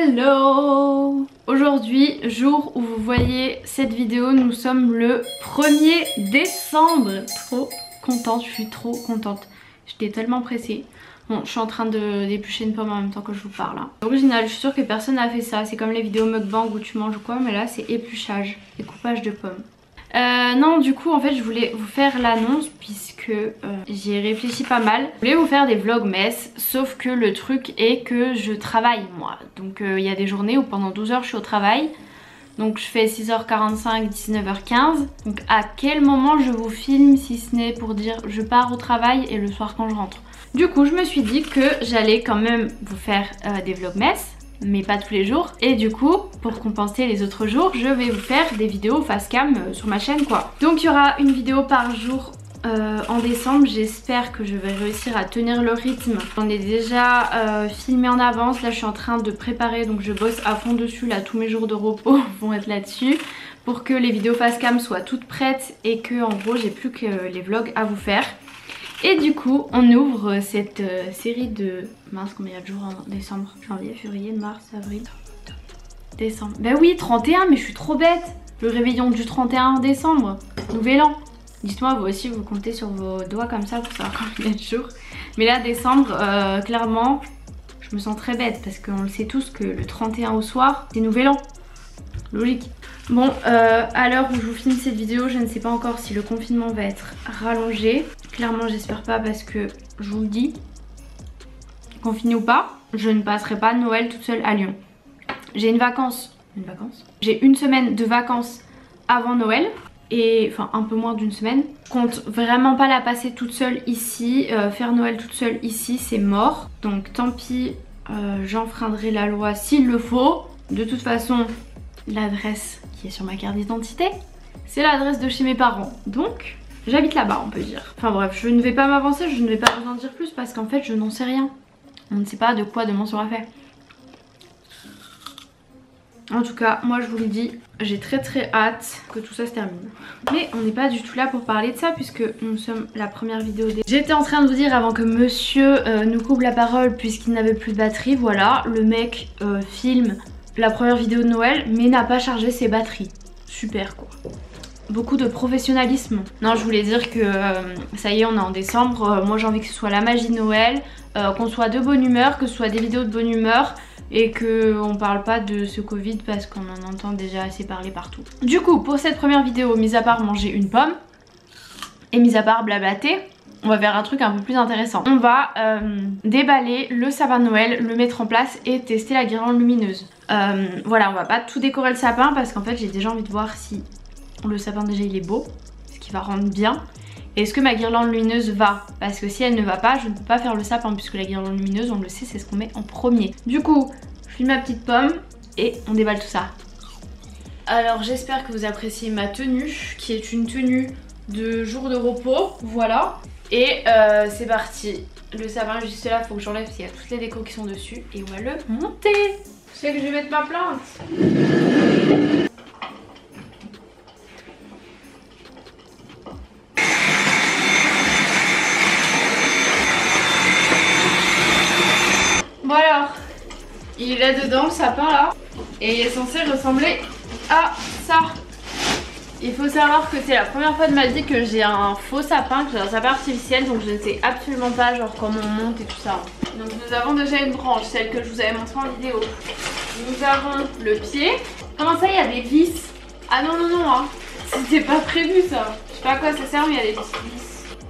Hello! Aujourd'hui, jour où vous voyez cette vidéo, nous sommes le 1er décembre. Trop contente, je suis trop contente. J'étais tellement pressée. Bon, je suis en train d'éplucher une pomme en même temps que je vous parle. Hein. Original, je suis sûre que personne n'a fait ça. C'est comme les vidéos mukbang où tu manges ou quoi, mais là c'est épluchage et coupage de pommes. Non, du coup en fait je voulais vous faire l'annonce puisque j'y ai réfléchi pas mal. Je voulais vous faire des vlogmas, sauf que le truc est que je travaille moi. Donc il y a des journées où pendant 12 heures je suis au travail. Donc je fais 6h45, 19h15. Donc à quel moment je vous filme si ce n'est pour dire je pars au travail et le soir quand je rentre. Du coup je me suis dit que j'allais quand même vous faire des vlogmas, mais pas tous les jours, et du coup pour compenser les autres jours je vais vous faire des vidéos face cam sur ma chaîne quoi. Donc il y aura une vidéo par jour en décembre. J'espère que je vais réussir à tenir le rythme. On est déjà filmé en avance, là je suis en train de préparer, donc je bosse à fond dessus, là tous mes jours de repos vont être là-dessus pour que les vidéos face cam soient toutes prêtes et que en gros j'ai plus que les vlogs à vous faire. Et du coup on ouvre cette série de... Mince, combien il y a de jours en décembre? Janvier, février, mars, avril, décembre. Bah oui, 31, mais je suis trop bête. Le réveillon du 31 décembre, nouvel an. Dites-moi vous aussi, vous comptez sur vos doigts comme ça pour savoir combien de jours. Mais là décembre, clairement je me sens très bête parce qu'on le sait tous que le 31 au soir c'est nouvel an. Logique. Bon, à l'heure où je vous filme cette vidéo, je ne sais pas encore si le confinement va être rallongé. Clairement j'espère pas parce que je vous le dis, confiné ou pas, je ne passerai pas Noël toute seule à Lyon. J'ai J'ai une semaine de vacances avant Noël. Et enfin un peu moins d'une semaine. Je compte vraiment pas la passer toute seule ici. Faire Noël toute seule ici c'est mort. Donc tant pis, j'enfreindrai la loi s'il le faut. De toute façon l'adresse qui est sur ma carte d'identité, c'est l'adresse de chez mes parents. Donc j'habite là-bas on peut dire. Enfin bref, je ne vais pas m'avancer, je ne vais pas vous en dire plus parce qu'en fait je n'en sais rien. On ne sait pas de quoi demain sera fait. En tout cas, moi je vous le dis, j'ai très hâte que tout ça se termine. Mais on n'est pas du tout là pour parler de ça puisque nous sommes la première vidéo des... J'étais en train de vous dire avant que monsieur nous coupe la parole puisqu'il n'avait plus de batterie. Voilà, le mec filme la première vidéo de Noël mais n'a pas chargé ses batteries. Super quoi. Beaucoup de professionnalisme. Non, je voulais dire que ça y est, on est en décembre. Moi j'ai envie que ce soit la magie de Noël, qu'on soit de bonne humeur, que ce soit des vidéos de bonne humeur. Et qu'on parle pas de ce Covid parce qu'on en entend déjà assez parler partout. Du coup pour cette première vidéo, mis à part manger une pomme et mis à part blablater, on va faire un truc un peu plus intéressant. On va déballer le sapin de Noël, le mettre en place et tester la guirlande lumineuse. Voilà, on va pas tout décorer le sapin parce qu'en fait j'ai déjà envie de voir si le sapin déjà il est beau, ce qui va rendre bien. Est-ce que ma guirlande lumineuse va? Parce que si elle ne va pas, je ne peux pas faire le sapin puisque la guirlande lumineuse, on le sait, c'est ce qu'on met en premier. Du coup, je file ma petite pomme et on déballe tout ça. Alors j'espère que vous appréciez ma tenue, qui est une tenue de jour de repos, voilà. Et c'est parti. Le sapin juste là, faut que j'enlève parce qu'il y a toutes les décos qui sont dessus et on va le monter. Je sais que je vais mettre ma plante. Bon alors, il est là dedans le sapin là, et il est censé ressembler à ça. Il faut savoir que c'est la première fois de ma vie que j'ai un faux sapin, que j'ai un sapin artificiel, donc je ne sais absolument pas genre comment on monte et tout ça. Donc nous avons déjà une branche, celle que je vous avais montrée en vidéo. Nous avons le pied. Comment ça il y a des vis? Ah non hein, c'était pas prévu ça. Je sais pas à quoi ça sert mais il y a des vis.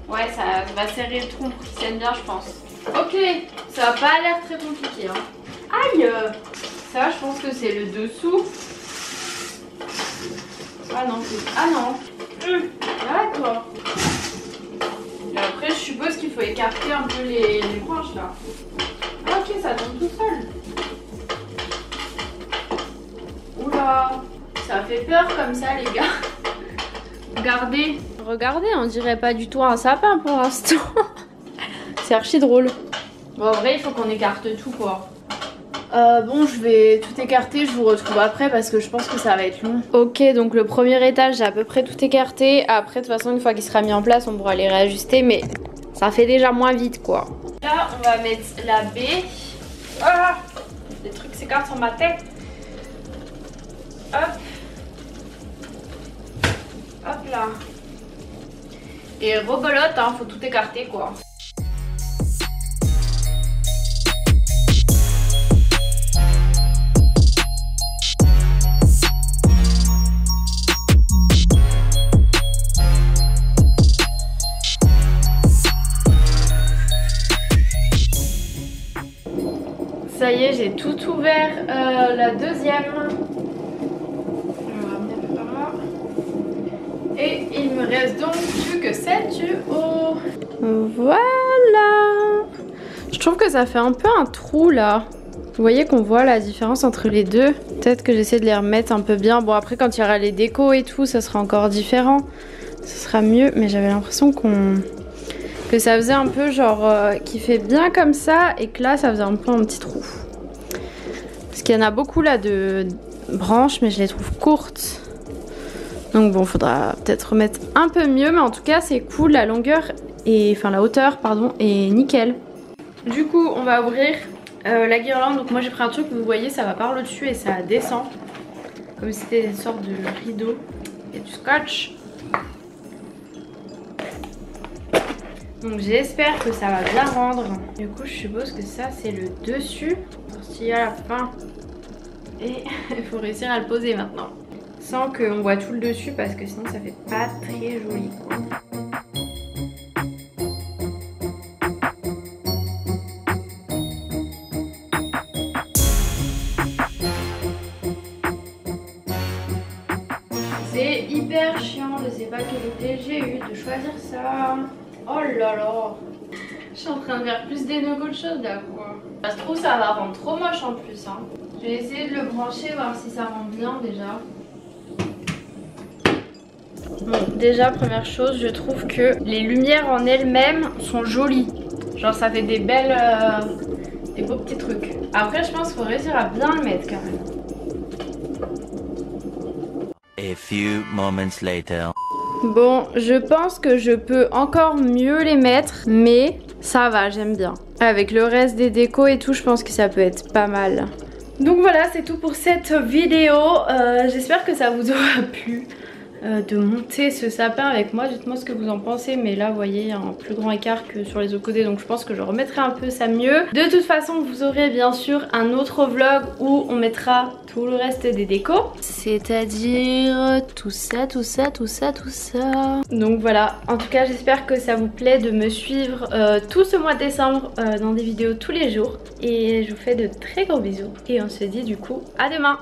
Ouais, ça va serrer le tronc pour qu'il tienne bien je pense. Ok, ça va pas l'air très compliqué hein. Aïe! Ça je pense que c'est le dessous. Ah non, c'est... Ah non! Arrête toi! Et après je suppose qu'il faut écarter un peu les branches là. Ah ok, ça tombe tout seul. Oula! Ça fait peur comme ça les gars. Regardez. Regardez, on dirait pas du tout un sapin pour l'instant. C'est archi drôle. Bon en vrai il faut qu'on écarte tout quoi. Bon je vais tout écarter, je vous retrouve après parce que je pense que ça va être long. Ok, donc le premier étage j'ai à peu près tout écarté. Après de toute façon une fois qu'il sera mis en place on pourra les réajuster, mais ça fait déjà moins vite quoi. Là on va mettre la baie. Ah, les trucs s'écartent sur ma tête. Hop. Hop là. Et rebolote, hein, faut tout écarter quoi. Ça y est, j'ai tout ouvert la deuxième. Je vais ramener un peu par là. Et il me reste donc plus que 7 duos. Voilà. Je trouve que ça fait un peu un trou là. Vous voyez qu'on voit la différence entre les deux. Peut-être que j'essaie de les remettre un peu bien. Bon après quand il y aura les décos et tout, ça sera encore différent. Ce sera mieux, mais j'avais l'impression que ça faisait un peu genre qui fait bien comme ça et que là ça faisait un peu un petit trou. Parce qu'il y en a beaucoup là de branches mais je les trouve courtes. Donc bon, faudra peut-être remettre un peu mieux, mais en tout cas c'est cool, la longueur et enfin la hauteur pardon est nickel. Du coup on va ouvrir la guirlande. Donc moi j'ai pris un truc, vous voyez ça va par le dessus et ça descend comme si c'était une sorte de rideau et du scotch. Donc j'espère que ça va bien rendre. Du coup je suppose que ça c'est le dessus sorti à la fin. Et il faut réussir à le poser maintenant. Sans qu'on voit tout le dessus parce que sinon ça fait pas très joli quoi. C'est hyper chiant, je sais pas quelle idée j'ai eu de choisir ça. Oh là là. Je suis en train de faire plus des nœuds qu'autre chose là quoi. Ça se trouve ça va rendre trop moche en plus hein. Je vais essayer de le brancher, voir si ça rend bien déjà. Bon déjà première chose, je trouve que les lumières en elles-mêmes sont jolies. Genre ça fait des belles, des beaux petits trucs. Après je pense qu'il faut réussir à bien le mettre quand même. A few moments later. Bon, je pense que je peux encore mieux les mettre, mais ça va, j'aime bien. Avec le reste des décos et tout, je pense que ça peut être pas mal. Donc voilà, c'est tout pour cette vidéo. J'espère que ça vous aura plu de monter ce sapin avec moi. Dites-moi ce que vous en pensez, mais là, vous voyez, il y a un plus grand écart que sur les autres côtés, donc je pense que je remettrai un peu ça mieux. De toute façon, vous aurez bien sûr un autre vlog où on mettra tout le reste des décos. C'est-à-dire tout ça, tout ça, tout ça, tout ça. Donc voilà, en tout cas, j'espère que ça vous plaît de me suivre tout ce mois de décembre dans des vidéos tous les jours. Et je vous fais de très gros bisous. Et on se dit du coup à demain.